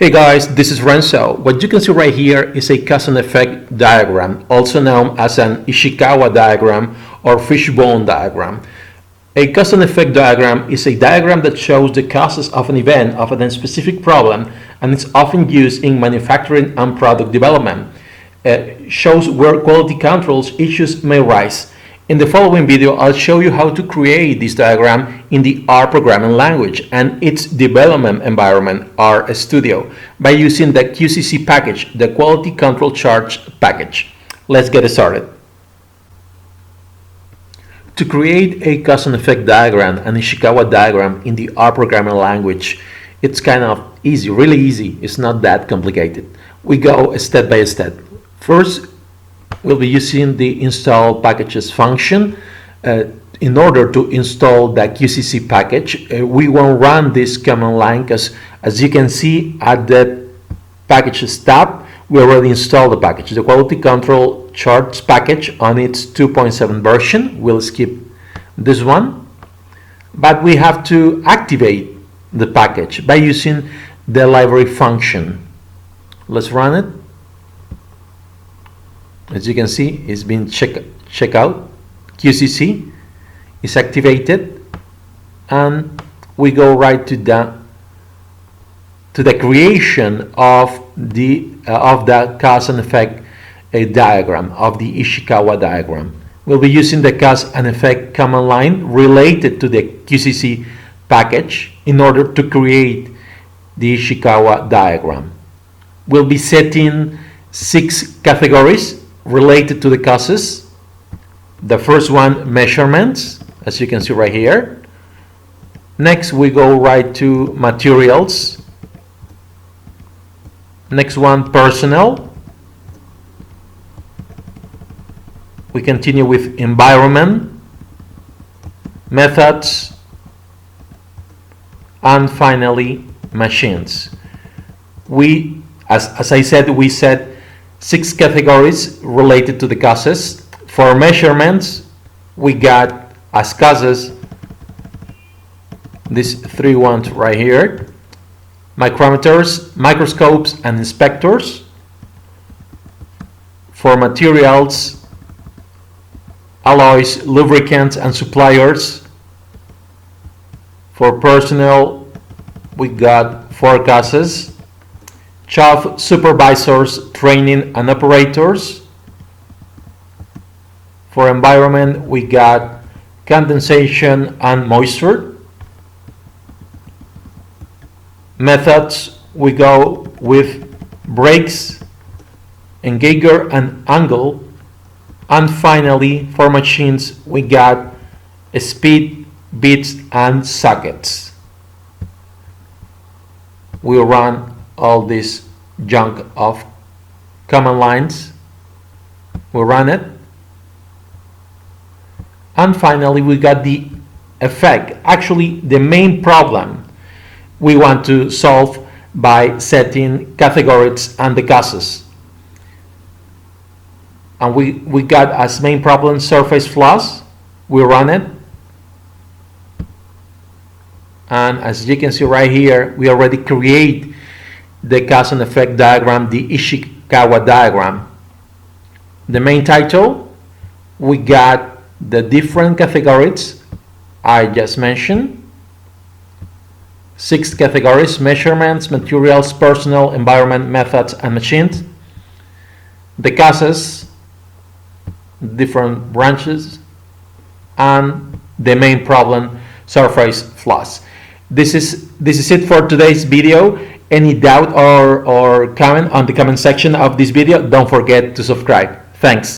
Hey guys, this is Renzo. What you can see right here is a cause and effect diagram, also known as an Ishikawa diagram or Fishbone diagram. A cause and effect diagram is a diagram that shows the causes of an event of a specific problem, and it's often used in manufacturing and product development. It shows where quality controls issues may rise. In the following video, I'll show you how to create this diagram in the R programming language and its development environment, RStudio, by using the QCC package, the Quality Control Charts package. Let's get started. To create a cause and effect diagram, an Ishikawa diagram in the R programming language, it's kind of easy, really easy. It's not that complicated. We go step by step. First, we'll be using the install packages function. In order to install the QCC package, we won't run this command line because, as you can see at the packages tab, we already installed the package, the Quality Control Charts package on its 2.7 version. We'll skip this one, but we have to activate the package by using the library function. Let's run it. As you can see, it's been checked out. QCC is activated, and we go right to the creation of the cause and effect diagram of the Ishikawa diagram. We'll be using the cause and effect command line related to the QCC package in order to create the Ishikawa diagram. We'll be setting 6 categories related to the causes. The first one, measurements, as you can see right here. Next, we go right to materials. Next one, personnel. We continue with environment, methods, and finally, machines. As I said, we set 6 categories related to the causes. For measurements, we got as causes these 3 ones right here: micrometers, microscopes, and inspectors. For materials, alloys, lubricants, and suppliers. For personnel, we got 4 causes: shop supervisors, training, and operators. For environment, we got condensation and moisture. Methods, we go with brakes, engager, and angle. And finally, for machines, we got speed, bits, and sockets. We'll run all this junk of command lines. We'll run it. And finally, we got the effect, actually the main problem we want to solve by setting categories and the causes. And we got as main problem surface flaws. We run it. And as you can see right here, we already create the cause and effect diagram, the Ishikawa diagram. The main title, we got the different categories I just mentioned. 6 categories: measurements, materials, personnel, environment, methods, and machines. The causes, different branches, and the main problem, surface flaws. This is it for today's video. Any doubt or comment on the comment section of this video, don't forget to subscribe. Thanks.